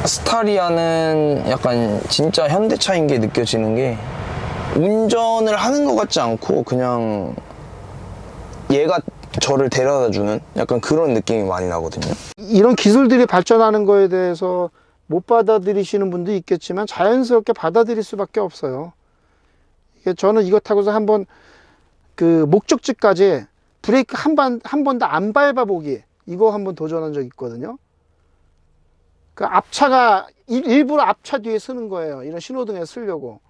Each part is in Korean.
스타리아는 약간 진짜 현대차인 게 느껴지는 게 운전을 하는 것 같지 않고 그냥 얘가 저를 데려다 주는 약간 그런 느낌이 많이 나거든요. 이런 기술들이 발전하는 거에 대해서 못 받아들이시는 분도 있겠지만 자연스럽게 받아들일 수밖에 없어요. 저는 이거 타고서 한번 그 목적지까지 브레이크 한 번도 안 밟아보기, 이거 한번 도전한 적 있거든요. 그 앞차가 일부러 앞차 뒤에 서는 거예요. 이런 신호등에 쓰려고.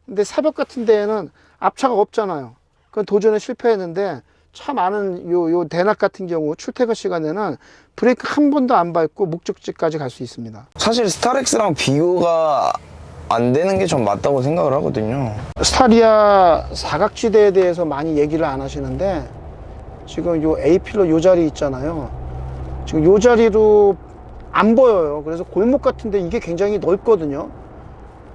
근데 새벽 같은 데에는 앞차가 없잖아요. 그건 도전에 실패했는데, 차 많은 요 대낮 같은 경우 출퇴근 시간에는 브레이크 한 번도 안 밟고 목적지까지 갈 수 있습니다. 사실 스타렉스랑 비교가 안 되는 게 전 맞다고 생각을 하거든요. 스타리아 사각지대에 대해서 많이 얘기를 안 하시는데, 지금 요 A필러 요 자리 있잖아요. 지금 요 자리로 안 보여요. 그래서 골목 같은데 이게 굉장히 넓거든요.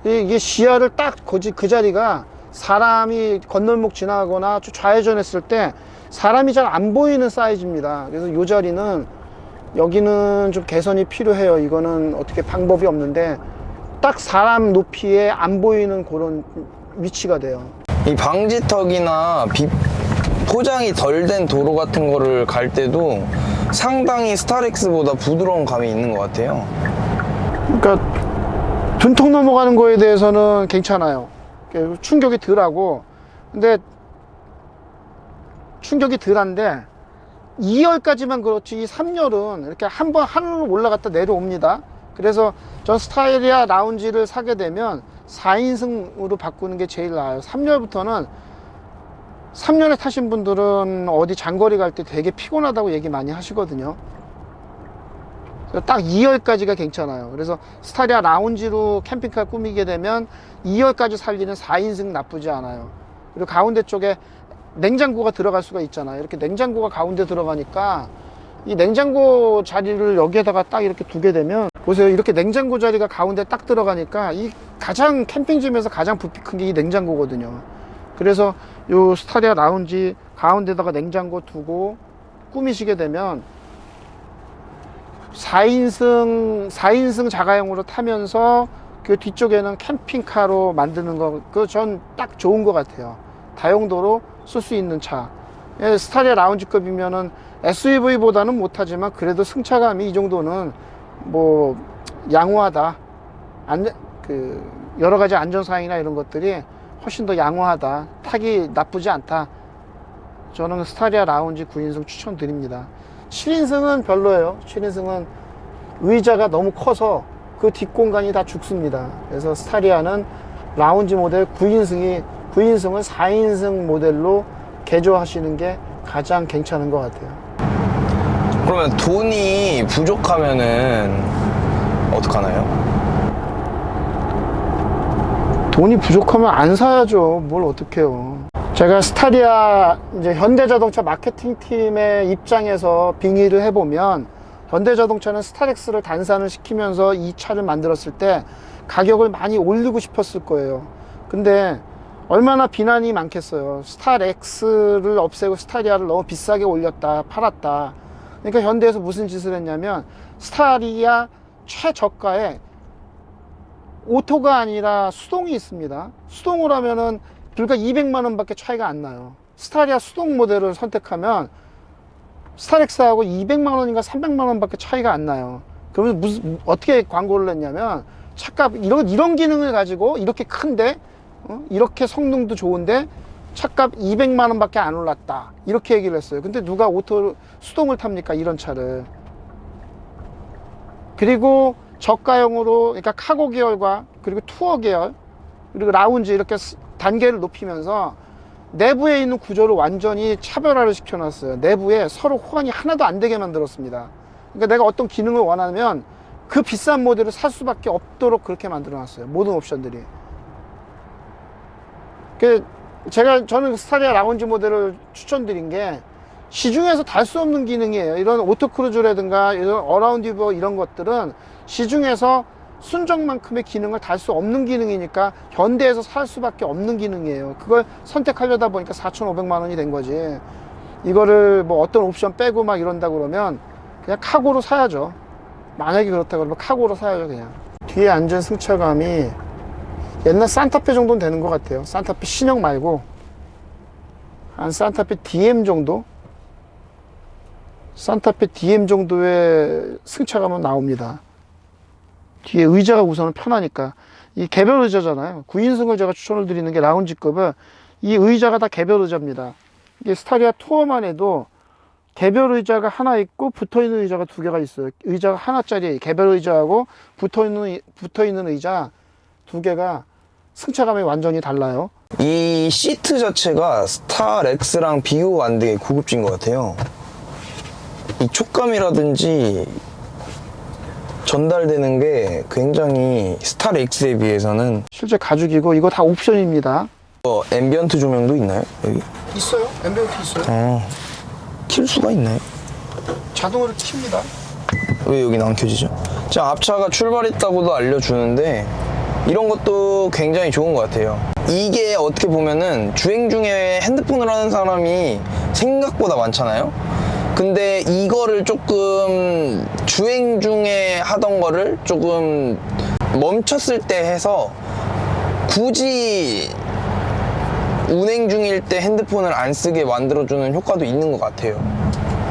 이게 시야를 딱 그 자리가 사람이 건널목 지나거나 좌회전했을 때 사람이 잘 안 보이는 사이즈입니다. 그래서 요 자리는 여기는 좀 개선이 필요해요. 이거는 어떻게 방법이 없는데 딱 사람 높이에 안 보이는 그런 위치가 돼요. 이 방지턱이나 포장이 덜 된 도로 같은 거를 갈 때도 상당히 스타렉스보다 부드러운 감이 있는 것 같아요. 그러니까 둔통 넘어가는 거에 대해서는 괜찮아요. 충격이 덜하고, 근데 충격이 덜한데 2열까지만 그렇지, 이 3열은 이렇게 한번 하늘로 올라갔다 내려옵니다. 그래서 전 스타리아 라운지를 사게 되면 4인승으로 바꾸는 게 제일 나아요. 3열부터는 3열에 타신 분들은 어디 장거리 갈 때 되게 피곤하다고 얘기 많이 하시거든요. 딱 2열까지가 괜찮아요. 그래서 스타리아 라운지로 캠핑카 꾸미게 되면 2열까지 살리는 4인승 나쁘지 않아요. 그리고 가운데 쪽에 냉장고가 들어갈 수가 있잖아요. 이렇게 냉장고가 가운데 들어가니까 이 냉장고 자리를 여기에다가 딱 이렇게 두게 되면, 보세요. 이렇게 냉장고 자리가 가운데 딱 들어가니까 이 가장 캠핑짐에서 가장 부피 큰 게 이 냉장고거든요. 그래서 요 스타리아 라운지 가운데다가 냉장고 두고 꾸미시게 되면 4인승 자가용으로 타면서 그 뒤쪽에는 캠핑카로 만드는 거, 그 전 딱 좋은 것 같아요. 다용도로 쓸 수 있는 차. 스타리아 라운지급이면은 SUV보다는 못하지만 그래도 승차감이 이 정도는 뭐 양호하다. 여러 가지 안전사항이나 이런 것들이 훨씬 더 양호하다. 타기 나쁘지 않다. 저는 스타리아 라운지 9인승 추천드립니다. 7인승은 별로예요. 7인승은 의자가 너무 커서 그 뒷공간이 다 죽습니다. 그래서 스타리아는 라운지 모델 9인승을 4인승 모델로 개조하시는 게 가장 괜찮은 것 같아요. 그러면 돈이 부족하면은 어떡하나요? 돈이 부족하면 안 사야죠. 뭘 어떡해요. 제가 스타리아 이제 현대자동차 마케팅팀의 입장에서 빙의를 해보면, 현대자동차는 스타렉스를 단산을 시키면서 이 차를 만들었을 때 가격을 많이 올리고 싶었을 거예요. 근데 얼마나 비난이 많겠어요. 스타렉스를 없애고 스타리아를 너무 비싸게 올렸다, 팔았다. 그러니까 현대에서 무슨 짓을 했냐면, 스타리아 최저가에 오토가 아니라 수동이 있습니다. 수동으로 하면은 불과 200만원 밖에 차이가 안 나요. 스타리아 수동 모델을 선택하면 스타렉스하고 200만원인가 300만원 밖에 차이가 안 나요. 그러면 어떻게 광고를 했냐면, 차값, 이런 기능을 가지고 이렇게 큰데, 이렇게 성능도 좋은데 차값 200만원 밖에 안 올랐다, 이렇게 얘기를 했어요. 근데 누가 수동을 탑니까, 이런 차를. 그리고 저가형으로, 그러니까 카고 계열과 그리고 투어 계열 그리고 라운지 이렇게 단계를 높이면서 내부에 있는 구조를 완전히 차별화를 시켜놨어요. 내부에 서로 호환이 하나도 안 되게 만들었습니다. 그러니까 내가 어떤 기능을 원하면 그 비싼 모델을 살 수밖에 없도록 그렇게 만들어놨어요. 모든 옵션들이. 저는 스타리아 라운지 모델을 추천드린 게, 시중에서 달 수 없는 기능이에요. 이런 오토크루즈라든가 이런 어라운드 뷰 이런 것들은 시중에서 순정만큼의 기능을 달 수 없는 기능이니까 현대에서 살 수밖에 없는 기능이에요. 그걸 선택하려다 보니까 4,500만원이 된 거지. 이거를 뭐 어떤 옵션 빼고 막 이런다 그러면 그냥 카고로 사야죠. 만약에 그렇다 그러면 카고로 사야죠 그냥. 뒤에 앉은 승차감이 옛날 산타페 정도는 되는 것 같아요. 산타페 신형 말고 한 산타페 DM 정도? 산타페 DM 정도의 승차감은 나옵니다. 뒤에 의자가 우선은 편하니까. 이 개별 의자잖아요. 9인승을 제가 추천을 드리는 게 라운지급은 이 의자가 다 개별 의자입니다. 이게 스타리아 투어만 해도 개별 의자가 하나 있고 붙어있는 의자가 두 개가 있어요. 의자가 하나짜리 개별 의자하고 붙어있는 의자 두 개가 승차감이 완전히 달라요. 이 시트 자체가 스타렉스랑 비교가 안 되게 고급진 것 같아요. 이 촉감이라든지 전달되는 게 굉장히 스타렉스에 비해서는. 실제 가죽이고 이거 다 옵션입니다. 앰비언트 조명도 있나요? 여기? 있어요. 앰비언트 있어요. 킬 수가 있나요? 자동으로 킵니다. 왜 여기는 안 켜지죠? 자, 앞차가 출발했다고도 알려주는데 이런 것도 굉장히 좋은 것 같아요. 이게 어떻게 보면은 주행 중에 핸드폰을 하는 사람이 생각보다 많잖아요. 근데 이거를 조금 주행 중에 하던 거를 조금 멈췄을 때 해서 굳이 운행 중일 때 핸드폰을 안 쓰게 만들어주는 효과도 있는 것 같아요.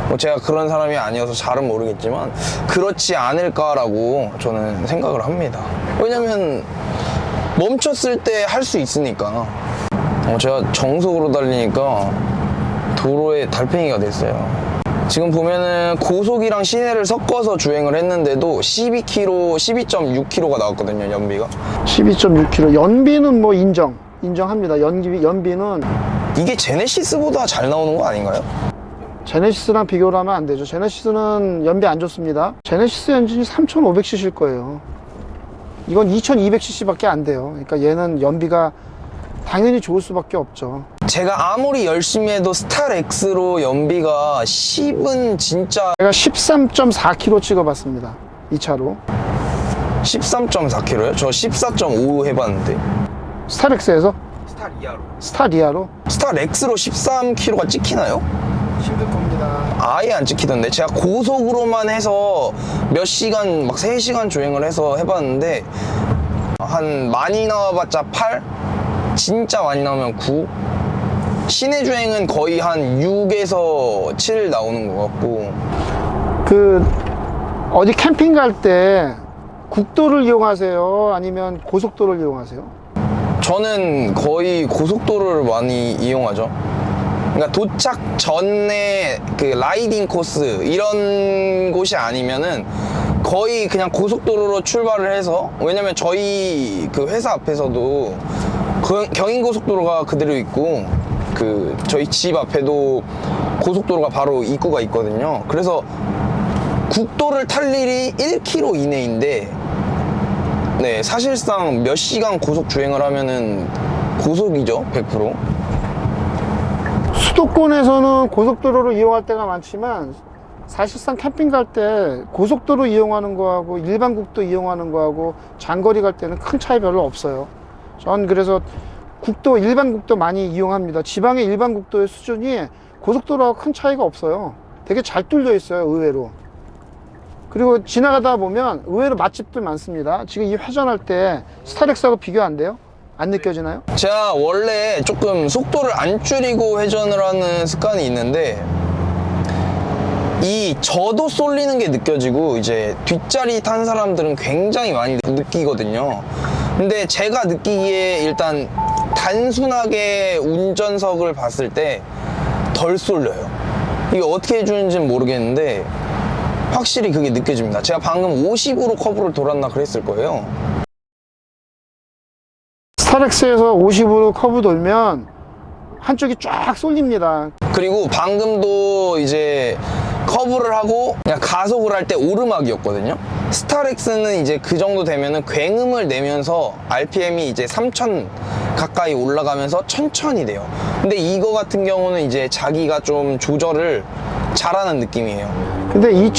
뭐 제가 그런 사람이 아니어서 잘은 모르겠지만 그렇지 않을까라고 저는 생각을 합니다. 왜냐면 멈췄을 때 할 수 있으니까. 제가 정속으로 달리니까 도로에 달팽이가 됐어요. 지금 보면은 고속이랑 시내를 섞어서 주행을 했는데도 12.6km가 나왔거든요, 연비가. 12.6km. 연비는 뭐 인정합니다. 연비는 이게 제네시스보다 잘 나오는 거 아닌가요? 제네시스랑 비교를 하면 안 되죠. 제네시스는 연비 안 좋습니다. 제네시스 엔진이 3500cc일 거예요. 이건 2200cc 밖에 안 돼요. 그러니까 얘는 연비가 당연히 좋을 수밖에 없죠. 제가 아무리 열심히 해도 스타렉스로 연비가 10은 진짜. 제가 13.4km 찍어봤습니다. 이 차로. 13.4km요? 저 14.5 해봤는데. 스타렉스에서? 스타리아로. 스타리아로? 스타렉스로 13km가 찍히나요? 힘들 겁니다. 아예 안 찍히던데. 제가 고속으로만 해서 몇 시간, 막 3시간 주행을 해서 해봤는데 한 많이 나와봤자 8? 진짜 많이 나오면 9? 시내 주행은 거의 한 6에서 7 나오는 것 같고. 어디 캠핑 갈 때 국도를 이용하세요? 아니면 고속도로를 이용하세요? 저는 거의 고속도로를 많이 이용하죠. 그러니까 도착 전에 그 라이딩 코스 이런 곳이 아니면은 거의 그냥 고속도로로 출발을 해서. 왜냐면 저희 그 회사 앞에서도 경인고속도로가 그대로 있고 저희 집 앞에도 고속도로가 바로 입구가 있거든요. 그래서 국도를 탈 일이 1km 이내인데, 네, 사실상 몇 시간 고속 주행을 하면은 고속이죠, 100%. 수도권에서는 고속도로를 이용할 때가 많지만 사실상 캠핑 갈 때 고속도로 이용하는 거하고 일반 국도 이용하는 거하고 장거리 갈 때는 큰 차이 별로 없어요. 전 그래서 일반 국도 많이 이용합니다. 지방의 일반 국도의 수준이 고속도로하고 큰 차이가 없어요. 되게 잘 뚫려 있어요, 의외로. 그리고 지나가다 보면 의외로 맛집들 많습니다. 지금 이 회전할 때 스타렉스하고 비교 안 돼요? 안 느껴지나요? 제가 원래 조금 속도를 안 줄이고 회전을 하는 습관이 있는데 이 저도 쏠리는 게 느껴지고 이제 뒷자리 탄 사람들은 굉장히 많이 느끼거든요. 근데 제가 느끼기에 일단 단순하게 운전석을 봤을 때 덜 쏠려요. 이게 어떻게 해주는지는 모르겠는데 확실히 그게 느껴집니다. 제가 방금 50으로 커브를 돌았나 그랬을 거예요. 스타렉스에서 50으로 커브 돌면 한쪽이 쫙 쏠립니다. 그리고 방금도 이제 커브를 하고 그냥 가속을 할 때 오르막이었거든요. 스타렉스는 이제 그 정도 되면은 굉음을 내면서 RPM이 이제 3000 가까이 올라가면서 천천히 돼요. 근데 이거 같은 경우는 이제 자기가 좀 조절을 잘하는 느낌이에요. 근데 이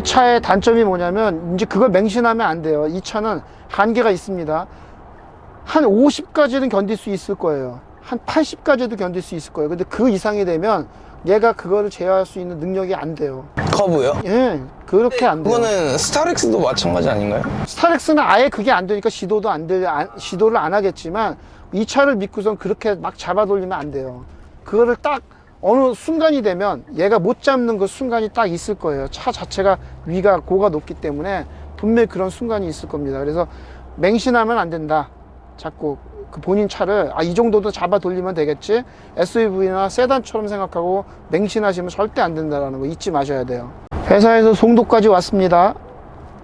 차의 단점이 뭐냐면 이제 그걸 맹신하면 안 돼요. 이 차는 한계가 있습니다. 한 50까지는 견딜 수 있을 거예요. 한 80까지도 견딜 수 있을 거예요. 근데 그 이상이 되면 얘가 그거를 제어할 수 있는 능력이 안 돼요. 커브요? 예, 그렇게 안 돼요. 그거는 스타렉스도 마찬가지 아닌가요? 스타렉스는 아예 그게 안 되니까 시도를 안 하겠지만 이 차를 믿고선 그렇게 막 잡아 돌리면 안 돼요. 그거를 딱 어느 순간이 되면 얘가 못 잡는 그 순간이 딱 있을 거예요. 차 자체가 위가 고가 높기 때문에 분명히 그런 순간이 있을 겁니다. 그래서 맹신하면 안 된다. 자꾸 그 본인 차를 이 정도도 잡아 돌리면 되겠지, SUV나 세단처럼 생각하고 맹신하시면 절대 안 된다는 거 잊지 마셔야 돼요. 회사에서 송도까지 왔습니다.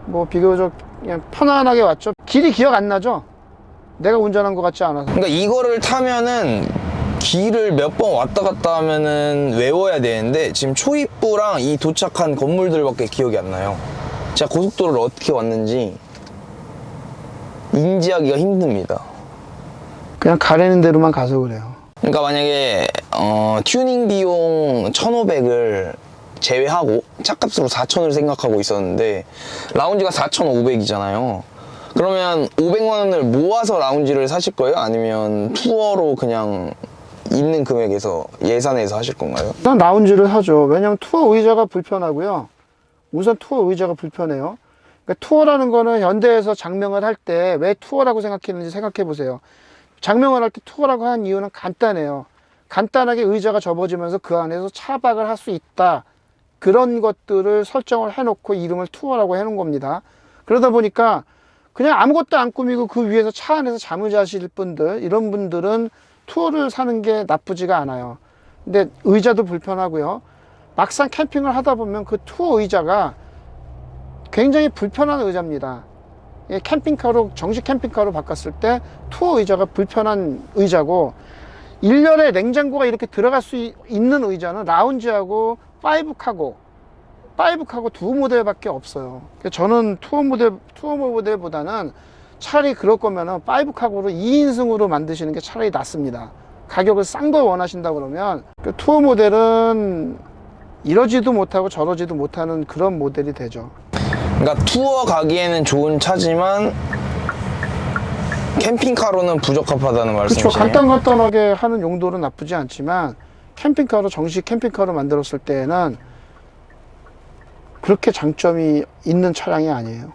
뭐 비교적 그냥 편안하게 왔죠. 길이 기억 안 나죠? 내가 운전한 것 같지 않아서. 그러니까 이거를 타면은 길을 몇 번 왔다 갔다 하면은 외워야 되는데 지금 초입부랑 이 도착한 건물들밖에 기억이 안 나요. 제가 고속도로를 어떻게 왔는지 인지하기가 힘듭니다. 그냥 가려는 대로만 가서 그래요. 그러니까 만약에 튜닝 비용 1,500을 제외하고 차값으로 4,000을 생각하고 있었는데 라운지가 4,500이잖아요. 그러면 500만 원을 모아서 라운지를 사실 거예요? 아니면 투어로 그냥 있는 금액에서 예산에서 하실 건가요? 일단 라운지를 하죠. 왜냐면 투어 의자가 불편하고요. 우선 투어 의자가 불편해요. 그러니까 투어라는 거는 현대에서 장명을 할 때 왜 투어라고 생각했는지 생각해 보세요. 장명을 할 때 투어라고 한 이유는 간단해요. 간단하게 의자가 접어지면서 그 안에서 차박을 할 수 있다. 그런 것들을 설정을 해놓고 이름을 투어라고 해놓은 겁니다. 그러다 보니까 그냥 아무것도 안 꾸미고 그 위에서 차 안에서 잠을 자실 분들, 이런 분들은 투어를 사는 게 나쁘지가 않아요. 근데 의자도 불편하고요. 막상 캠핑을 하다 보면 그 투어 의자가 굉장히 불편한 의자입니다. 캠핑카로, 정식 캠핑카로 바꿨을 때 투어 의자가 불편한 의자고, 일렬에 냉장고가 이렇게 들어갈 수 있는 의자는 라운지하고 5카고 두 모델밖에 없어요. 저는 투어 모델보다는 차라리 그럴 거면은 5카고로 2인승으로 만드시는 게 차라리 낫습니다. 가격을 싼 걸 원하신다 그러면 투어 모델은 이러지도 못하고 저러지도 못하는 그런 모델이 되죠. 그러니까 투어 가기에는 좋은 차지만 캠핑카로는 부적합하다는 말씀이시네요? 그렇죠. 간단하게 하는 용도는 나쁘지 않지만 캠핑카로, 정식 캠핑카로 만들었을 때는 그렇게 장점이 있는 차량이 아니에요.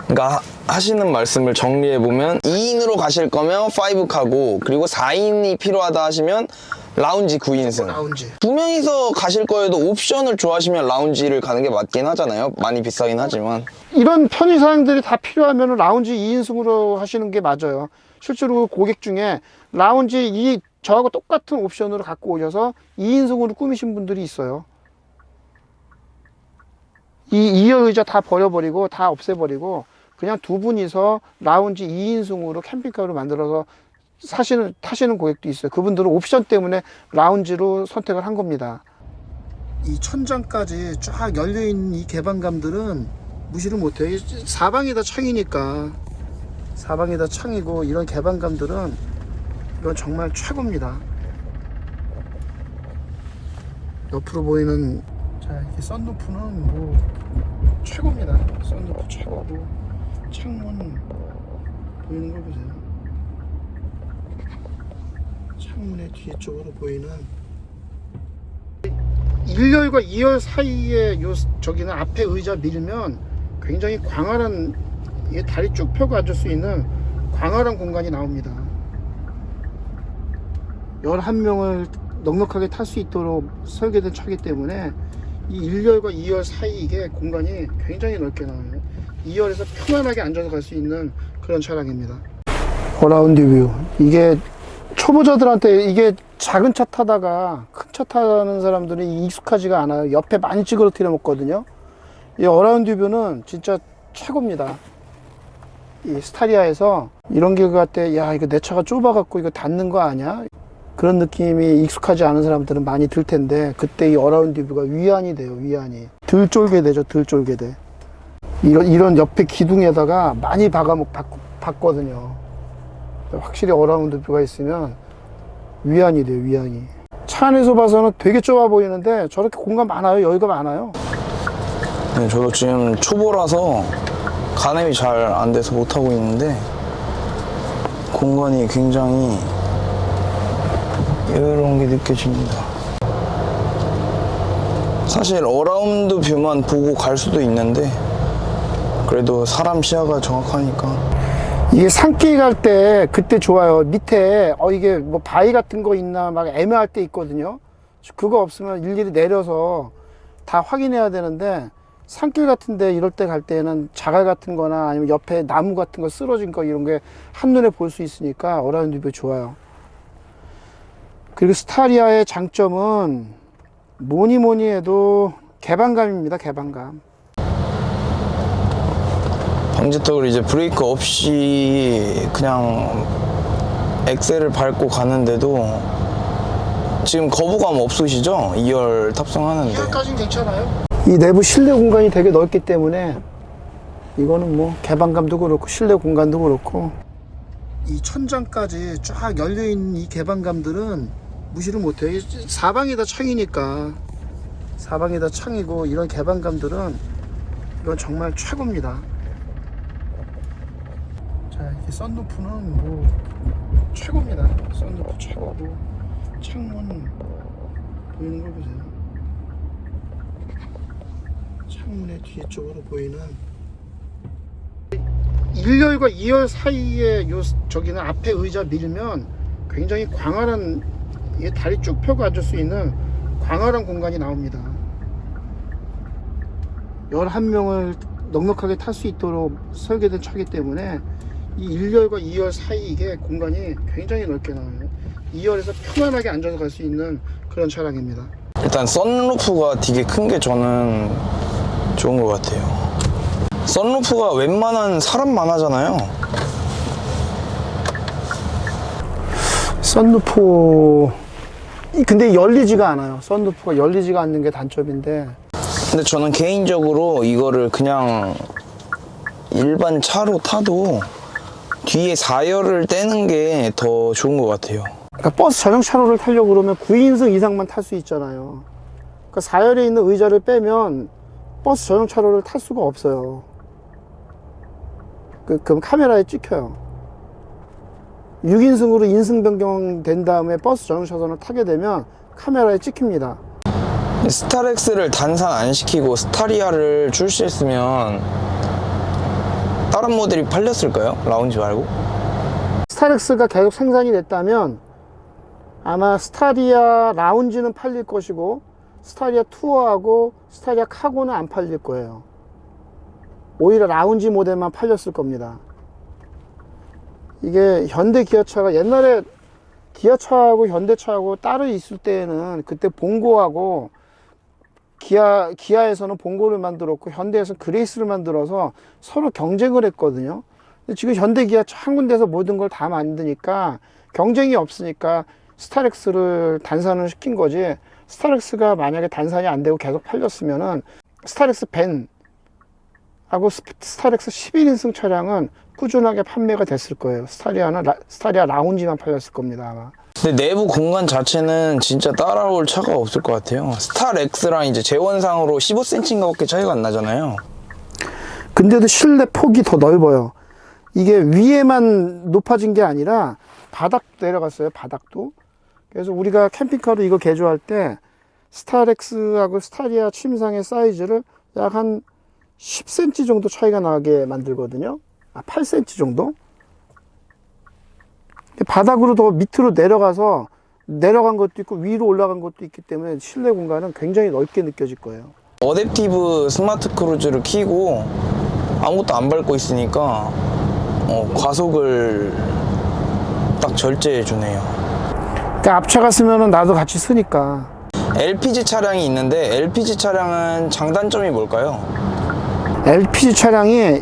그러니까 하시는 말씀을 정리해보면 2인으로 가실 거면 5카고, 그리고 4인이 필요하다 하시면 라운지 9인승. 라운지. 두 명이서 가실 거에도 옵션을 좋아하시면 라운지를 가는 게 맞긴 하잖아요. 많이 비싸긴 하지만. 이런 편의사항들이 다 필요하면 라운지 2인승으로 하시는 게 맞아요. 실제로 고객 중에 라운지 저하고 똑같은 옵션으로 갖고 오셔서 2인승으로 꾸미신 분들이 있어요. 이 의자 다 버려버리고 다 없애버리고 그냥 두 분이서 라운지 2인승으로 캠핑카로 만들어서 타시는 고객도 있어요. 그분들은 옵션 때문에 라운지로 선택을 한 겁니다. 이 천장까지 쫙 열려있는 이 개방감들은 무시를 못해요. 사방이 다 창이니까, 사방이 다 창이고 이런 개방감들은 이건 정말 최고입니다. 옆으로 보이는 이렇게 썬루프는 뭐 최고입니다. 썬루프 최고고, 창문 보이는 걸 보세요. 창문의 뒤쪽으로 보이는 1열과 2열 사이에 저기는 앞에 의자 밀면 굉장히 광활한, 다리 쭉 펴고 앉을 수 있는 광활한 공간이 나옵니다. 11명을 넉넉하게 탈 수 있도록 설계된 차이기 때문에 이 1열과 2열 사이 이게 공간이 굉장히 넓게 나와요. 2열에서 편안하게 앉아서 갈 수 있는 그런 차량입니다. 어라운드 뷰. 이게 초보자들한테, 이게 작은 차 타다가 큰 차 타는 사람들은 익숙하지가 않아요. 옆에 많이 찌그러뜨려 놓거든요. 이 어라운드 뷰는 진짜 최고입니다. 이 스타리아에서 이런 길 갈 때, 야, 이거 내 차가 좁아갖고 이거 닿는 거 아니야? 그런 느낌이 익숙하지 않은 사람들은 많이 들 텐데, 그때 이 어라운드 뷰가 위안이 돼요. 위안이. 덜 쫄게 되죠. 덜 쫄게 돼. 이런 옆에 기둥에다가 많이 박거든요. 확실히 어라운드 뷰가 있으면 위안이 돼요. 위안이. 차 안에서 봐서는 되게 좁아 보이는데 저렇게 공간 많아요. 여유가 많아요. 네, 저도 지금 초보라서 가늠이 잘 안 돼서 못하고 있는데 공간이 굉장히 여유로운 게 느껴집니다. 사실 어라운드 뷰만 보고 갈 수도 있는데 그래도 사람 시야가 정확하니까. 이게 산길 갈 때 그때 좋아요. 밑에 이게 뭐 바위 같은 거 있나 막 애매할 때 있거든요. 그거 없으면 일일이 내려서 다 확인해야 되는데, 산길 같은데 이럴 때 갈 때는 자갈 같은 거나 아니면 옆에 나무 같은 거 쓰러진 거 이런 게 한눈에 볼 수 있으니까 어라운드 뷰 좋아요. 그리고 스타리아의 장점은 뭐니 해도 개방감입니다. 개방감. 방지턱을 이제 브레이크 없이 그냥 엑셀을 밟고 가는데도 지금 거부감 없으시죠? 2열 탑승하는데. 2열까지는 괜찮아요. 이 내부 실내 공간이 되게 넓기 때문에 이거는 뭐 개방감도 그렇고 실내 공간도 그렇고, 이 천장까지 쫙 열려있는 이 개방감들은 무시를 못해요. 사방이 다 창이니까, 사방이 다 창이고 이런 개방감들은 이건 정말 최고입니다. 자, 이렇게 썬루프는 뭐 최고입니다. 썬루프 최고고, 창문 보이는 걸 보세요. 창문의 뒤쪽으로 보이는 1열과 2열 사이에 저기는 앞에 의자 밀면 굉장히 광활한, 이게 다리 쭉 펴고 앉을 수 있는 광활한 공간이 나옵니다. 11명을 넉넉하게 탈 수 있도록 설계된 차기 때문에 이 1열과 2열 사이 이게 공간이 굉장히 넓게 나와요. 2열에서 편안하게 앉아서 갈 수 있는 그런 차량입니다. 일단 썬루프가 되게 큰 게 저는 좋은 것 같아요. 썬루프가 웬만한 사람만 하잖아요. 썬루프 근데 열리지가 않아요. 썬루프가 열리지가 않는 게 단점인데, 근데 저는 개인적으로 이거를 그냥 일반 차로 타도 뒤에 4열을 떼는 게 더 좋은 것 같아요. 그러니까 버스 전용 차로를 타려고 그러면 9인승 이상만 탈 수 있잖아요. 그러니까 4열에 있는 의자를 빼면 버스 전용 차로를 탈 수가 없어요. 그럼 카메라에 찍혀요. 6인승으로 인승 변경된 다음에 버스 전용 차선을 타게 되면 카메라에 찍힙니다. 스타렉스를 단산 안 시키고 스타리아를 출시했으면 다른 모델이 팔렸을까요? 라운지 말고? 스타렉스가 계속 생산이 됐다면 아마 스타리아 라운지는 팔릴 것이고, 스타리아 투어하고 스타리아 카고는 안 팔릴 거예요. 오히려 라운지 모델만 팔렸을 겁니다. 이게 현대 기아차가 옛날에 기아차하고 현대차하고 따로 있을 때에는 그때 봉고하고 기아에서는 봉고를 만들었고 현대에서는 그레이스를 만들어서 서로 경쟁을 했거든요. 근데 지금 현대 기아차 한 군데서 모든 걸 다 만드니까 경쟁이 없으니까 스타렉스를 단산을 시킨 거지, 스타렉스가 만약에 단산이 안 되고 계속 팔렸으면은 스타렉스 벤하고 스타렉스 11인승 차량은 꾸준하게 판매가 됐을 거예요. 스타리아 라운지만 팔렸을 겁니다, 아마. 근데 내부 공간 자체는 진짜 따라올 차가 없을 것 같아요. 스타렉스랑 이제 재원상으로 15cm인가 밖에 차이가 안 나잖아요. 근데도 실내 폭이 더 넓어요. 이게 위에만 높아진 게 아니라 바닥 내려갔어요, 바닥도. 그래서 우리가 캠핑카로 이거 개조할 때 스타렉스하고 스타리아 침상의 사이즈를 약 한 10cm 정도 차이가 나게 만들거든요. 8cm 정도? 바닥으로 더 밑으로 내려간 것도 있고 위로 올라간 것도 있기 때문에 실내 공간은 굉장히 넓게 느껴질 거예요. 어댑티브 스마트 크루즈를 켜고 아무것도 안 밟고 있으니까 과속을 딱 절제해 주네요. 그러니까 앞차가 쓰면은 나도 같이 쓰니까. LPG 차량이 있는데 LPG 차량은 장단점이 뭘까요? LPG 차량이